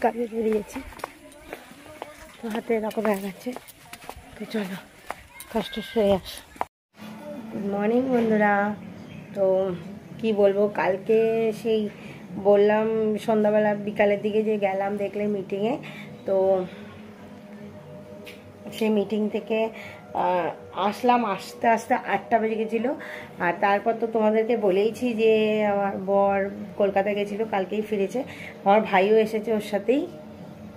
কাজে বেরিয়েছি, তো হাতে এরকম ব্যাগ আছে। তো চলো ফার্স্টে শুয়ে আস। গুড মর্নিং বন্ধুরা। তো কি বলবো, কালকে সেই বললাম সন্ধ্যাবেলা বিকালের দিকে যে গেলাম দেখলে মিটিংয়ে, তো সেই মিটিং থেকে আসলাম, আস্তে আস্তে 8টা বেজে গেছিলো। আর তারপর তো তোমাদেরকে বলেইছি যে আমার বর কলকাতা গেছিলো, কালকেই ফিরেছে। আমার ভাইও এসেছে ওর সাথেই,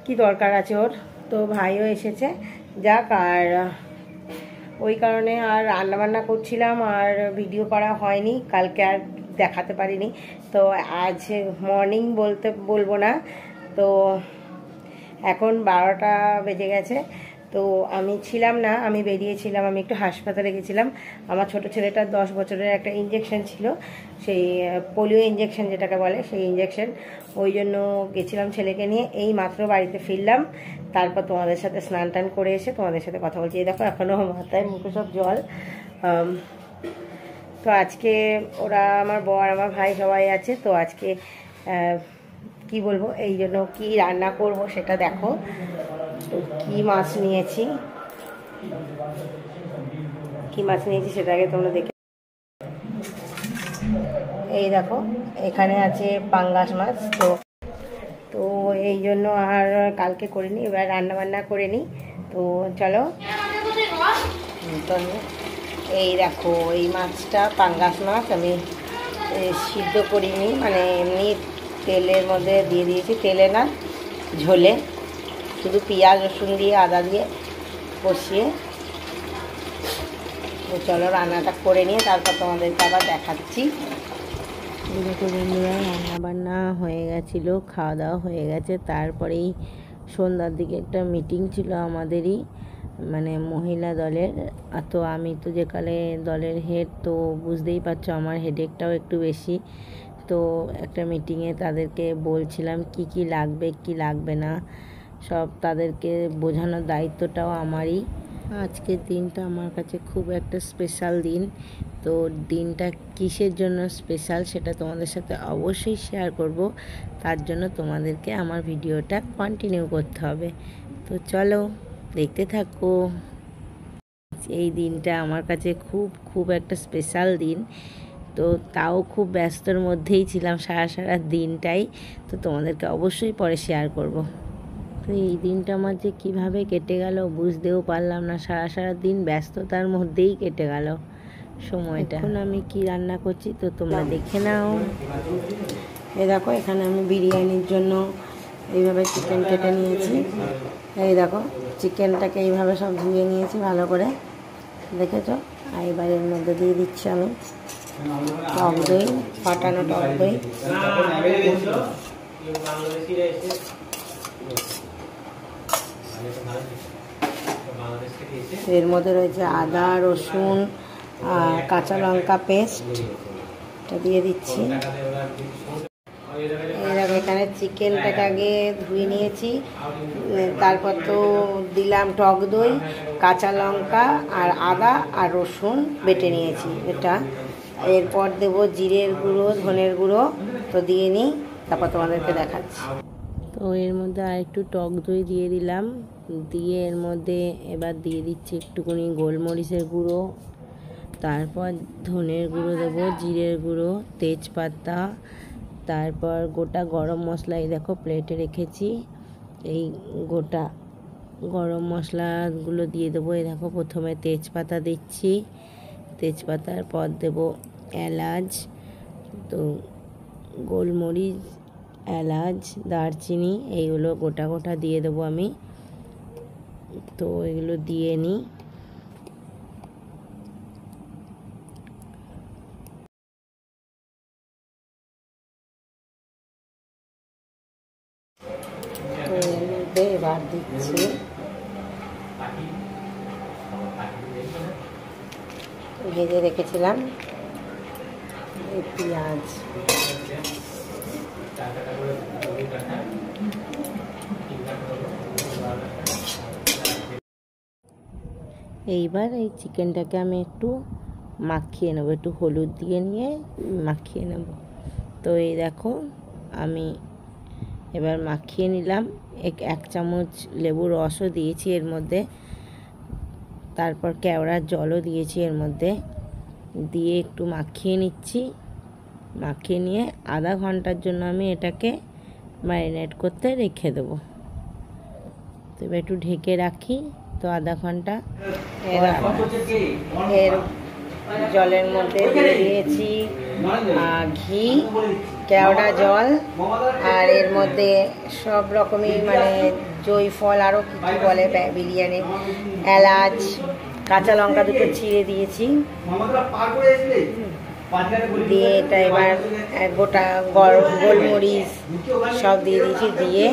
কি দরকার আছে ওর, তো ভাইও এসেছে যাক। আর ওই কারণে আর রান্নাবান্না করছিলাম, আর ভিডিও করা হয়নি, কালকে আর দেখাতে পারিনি। তো আজ মর্নিং বলবো না, তো এখন 12টা বেজে গেছে। তো আমি ছিলাম না, আমি বেরিয়েছিলাম, আমি একটু হাসপাতালে গেছিলাম। আমার ছোট ছেলেটার 10 বছরের একটা ইঞ্জেকশন ছিল, সেই পোলিও ইঞ্জেকশন যেটাকে বলে, সেই ইঞ্জেকশন, ওই জন্য গেছিলাম ছেলেকে নিয়ে। এই মাত্র বাড়িতে ফিরলাম, তারপর তোমাদের সাথে স্নান টান করে এসে তোমাদের সাথে কথা বলছি। এই দেখো এখনও মাথায় মুখে সব জল। তো আজকে ওরা, আমার বর, আমার ভাই সবাই আছে। তো আজকে কি বলবো, এই জন্য কি রান্না করব সেটা দেখো। তো কি মাছ নিয়েছি সেটা আগে তোমরা দেখে। এই দেখো এখানে আছে পাঙ্গাস মাছ। তো এই জন্য আর কালকে করিনি, এবার রান্না বান্না করে নিই। তো চলো, এই দেখো এই মাছটা পাঙ্গাস মাছ আমি সিদ্ধ করিনি, মানে এমনি তেলের মধ্যে দিয়ে দিয়েছি, তেলে না ঝোলে, শুধু পেঁয়াজ রসুন দিয়ে আদা দিয়ে কষিয়ে। তো চলো রান্নাটা করে নিয়ে তারপর তোমাদেরকে আবার দেখাচ্ছি। দেখো বন্ধুরা, রান্নাবান্না হয়ে গেছিলো, খাওয়া দাওয়া হয়ে গেছে। তারপরেই সন্ধ্যার দিকে একটা মিটিং ছিল আমাদেরই, মানে মহিলা দলের। তো আমি তো যেকালে দলের হেড, তো বুঝতেই পারছো আমার হেডেকটাও একটু বেশি। তো একটা মিটিংয়ে তাদেরকে বলছিলাম কি কি লাগবে কি লাগবে না, সব তাদেরকে বোঝানোর দায়িত্বটাও আমারই। আজকের দিনটা আমার কাছে খুব একটা স্পেশাল দিন। তো দিনটা কিসের জন্য স্পেশাল সেটা তোমাদের সাথে অবশ্যই শেয়ার করব, তার জন্য তোমাদেরকে আমার ভিডিওটা কন্টিনিউ করতে হবে। তো চলো দেখতে থাকো। এই দিনটা আমার কাছে খুব একটা স্পেশাল দিন। তো তাও খুব ব্যস্তর মধ্যেই ছিলাম সারা দিনটাই, তো তোমাদেরকে অবশ্যই পরে শেয়ার করব। তো এই দিনটা আমার যে কীভাবে কেটে গেল বুঝতেও পারলাম না, সারা দিন ব্যস্ততার মধ্যেই কেটে গেল সময়টা। এখন আমি কি রান্না করছি তো তোমরা দেখে নাও। এই দেখো এখানে আমি বিরিয়ানির জন্য এইভাবে চিকেন কেটে নিয়েছি। এই দেখো চিকেনটাকে এইভাবে সব ধুয়ে নিয়েছি ভালো করে, দেখেছো। আর এবার এর মধ্যে দিয়ে দিচ্ছি আমি টক দই, ফাটানো টক দই। এর মধ্যে রয়েছে আদা রসুন আর কাঁচা লঙ্কা পেস্ট, এটা দিয়ে দিচ্ছি। এখানে চিকেনটাকে আগে ধুয়ে নিয়েছি, তারপর তো দিলাম টক দই, কাঁচা লঙ্কা আর আদা আর রসুন বেটে নিয়েছি এটা। এরপর দেবো জিরের গুঁড়ো, ধনের গুঁড়ো, তো দিয়ে নিই, তারপর তোমাদেরকে দেখাচ্ছি। তো এর মধ্যে আর একটু টক দই দিয়ে দিলাম, দিয়ে এর মধ্যে এবার দিয়ে দিচ্ছি একটুখানি গোলমরিচের গুঁড়ো, তারপর ধনের গুঁড়ো দেবো, জিরের গুঁড়ো, তেজপাতা, তারপর গোটা গরম মশলা। এই দেখো প্লেটে রেখেছি, এই গোটা গরম মশলাগুলো দিয়ে দেবো। এই দেখো প্রথমে তেজপাতা দিচ্ছি, তেজপাতার পর দেবো এলাচ, তো গোলমরিচ, এলাচ, দারচিনি, এইগুলো গোটা দিয়ে দেবো আমি। তো এগুলো দিয়ে নিই। তো এর মধ্যে এবার দিচ্ছি ভেজে রেখেছিলাম এই পেঁয়াজ। এইবার এই চিকেনটাকে আমি একটু মাখিয়ে নেবো, একটু হলুদ দিয়ে নিয়ে মাখিয়ে নেব। তো এই দেখো আমি এবার মাখিয়ে নিলাম। এক চামচ লেবুর রসও দিয়েছি এর মধ্যে, তারপর কেওড়ার জলও দিয়েছি এর মধ্যে, দিয়ে একটু মাখিয়ে নিচ্ছি। মাখিয়ে নিয়ে আধা ঘন্টার জন্য আমি এটাকে ম্যারিনেট করতে রেখে দেবো। তো এবার একটু ঢেকে রাখি। তো আধা ঘন্টা এর জলের মধ্যে দিয়ে দিয়েছি ঘি, কেওড়া জল, আর এর মধ্যে সব রকমই মানে জয়ফল আরও কী কী বলে বিরিয়ানি, এলাচ, কাঁচা লঙ্কা দুটো চিড়ে দিয়েছি। দিয়ে এটা এবার গোটা গোলমরিচ সব দিয়ে দিয়েছি। দিয়ে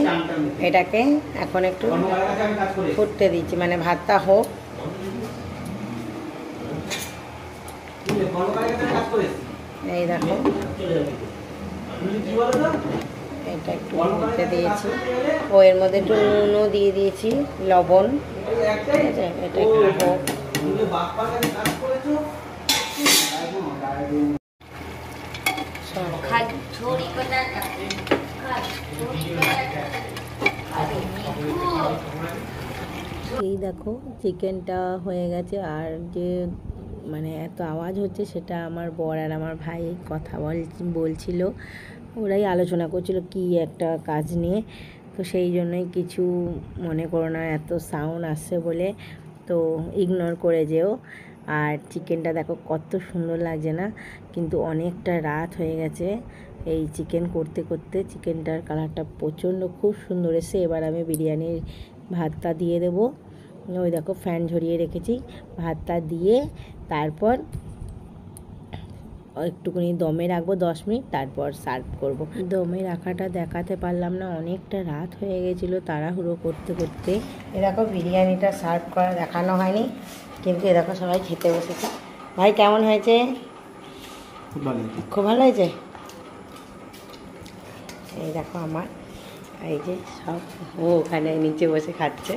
এটাকে এখন একটু ফুটতে দিচ্ছি, মানে ভাতটা হোক। এই দেখো এটা একটু ফুটতে দিয়েছি। ও এর মধ্যে একটু নুনও দিয়ে দিয়েছি, লবণ। ঠিক আছে, এটা একটু হোক। এই দেখো চিকেনটা হয়ে গেছে। আর যে মানে এত আওয়াজ হচ্ছে সেটা আমার বর আর আমার ভাই কথা বলছিল, ওরাই আলোচনা করছিল কি একটা কাজ নিয়ে। তো সেই জন্যই কিছু মনে করো না, এত সাউন্ড আসছে বলে তো ইগনোর করে যেও। আর চিকেনটা দেখো কত সুন্দর লাগছে না, কিন্তু অনেকটা রাত হয়ে গেছে এই চিকেন করতে করতে। চিকেনটার কালারটা প্রচণ্ড খুব সুন্দর এসে। এবার আমি বিরিয়ানির ভাতটা দিয়ে দেবো। ওই দেখো ফ্যান ঝরিয়ে রেখেছি, ভাতটা দিয়ে তারপর একটুখানি দমে রাখবো 10 মিনিট, তারপর সার্ভ করব। দমে রাখাটা দেখাতে পারলাম না, অনেকটা রাত হয়ে গেছিলো তাড়াহুড়ো করতে করতে। এরকম বিরিয়ানিটা সার্ভ করা দেখানো হয়নি, কিন্তু এরকম সবাই খেতে বসেছে। ভাই কেমন হয়েছে? খুব ভালো হয়েছে। এই দেখো আমার এই যে সব ও ওখানে নিচে বসে খাচ্ছে।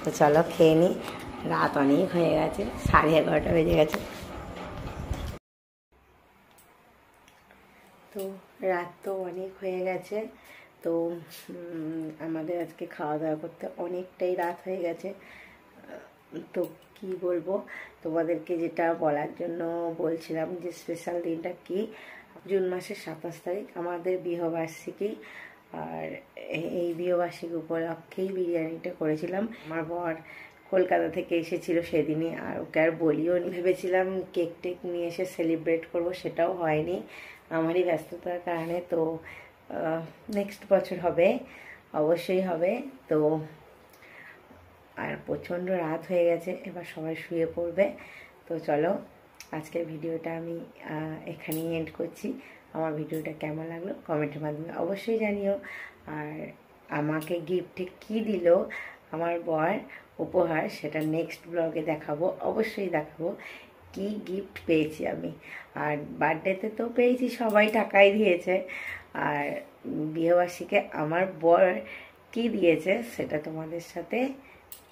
তো চলো খেয়ে নিই, রাত অনেক হয়ে গেছে, 11:30 বেজে গেছে। তো রাত তো অনেক হয়ে গেছে। তো আমাদের আজকে খাওয়া দাওয়া করতে অনেকটাই রাত হয়ে গেছে। তো কি বলবো তোমাদেরকে, যেটা বলার জন্য বলছিলাম যে স্পেশাল দিনটা কি, জুন মাসের 27 তারিখ আমাদের বিবাহবার্ষিকী। আর এই বিবাহবার্ষিকী উপলক্ষেই বিরিয়ানিটা করেছিলাম। আমার বর কলকাতা থেকে এসেছিল সেদিনই, আর ওকে আর বলিও নি। ভেবেছিলাম কেক টেক নিয়ে এসে সেলিব্রেট করব, সেটাও হয়নি আমারই ব্যস্ততার কারণে। তো নেক্সট বছর হবে, অবশ্যই হবে। তো আর প্রচণ্ড রাত হয়ে গেছে, এবার সবাই শুয়ে পড়বে। তো চলো আজকের ভিডিওটা আমি এখানেই এন্ড করছি। আমার ভিডিওটা কেমন লাগলো কমেন্টের মাধ্যমে অবশ্যই জানিও। আর আমাকে গিফটে কি দিল আমার বর উপহার, সেটা নেক্সট ব্লগে দেখাবো, অবশ্যই দেখাবো কি গিফট পেয়েছি আমি। আর বার্থডেতে তো পেয়েছি, সবাই টাকাই দিয়েছে। আর বিয়েবার্ষিকে আমার বর কি দিয়েছে সেটা তোমাদের সাথে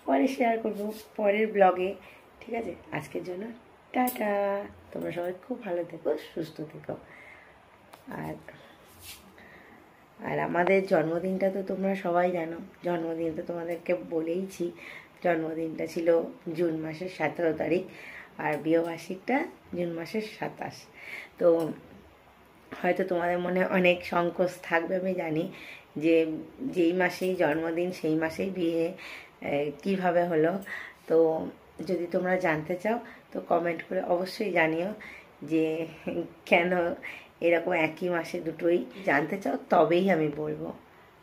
পরে শেয়ার করবো পরের ব্লগে। ঠিক আছে, আজকের জন্য টাটা। তোমরা সবাই খুব ভালো থেকো, সুস্থ থেকো। আর আমাদের জন্মদিনটা তো তোমরা সবাই জানো, জন্মদিন তো তোমাদেরকে বলেইছি। জন্মদিনটা ছিল জুন মাসের 17 তারিখ, আর বিয়েবার্ষিকটা জুন মাসের 27। তো হয়তো তোমাদের মনে অনেক সংকোচ থাকবে, আমি জানি, যে যেই মাসেই জন্মদিন সেই মাসেই বিয়ে কিভাবে হলো। তো যদি তোমরা জানতে চাও তো কমেন্ট করে অবশ্যই জানিও যে কেন এরকম একই মাসে দুটোই জানতে চাও, তবেই আমি বলবো।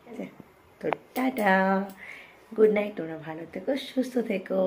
ঠিক আছে, তো টাটা, গুড নাইট, তোমরা ভালো থেকো, সুস্থ থেকো।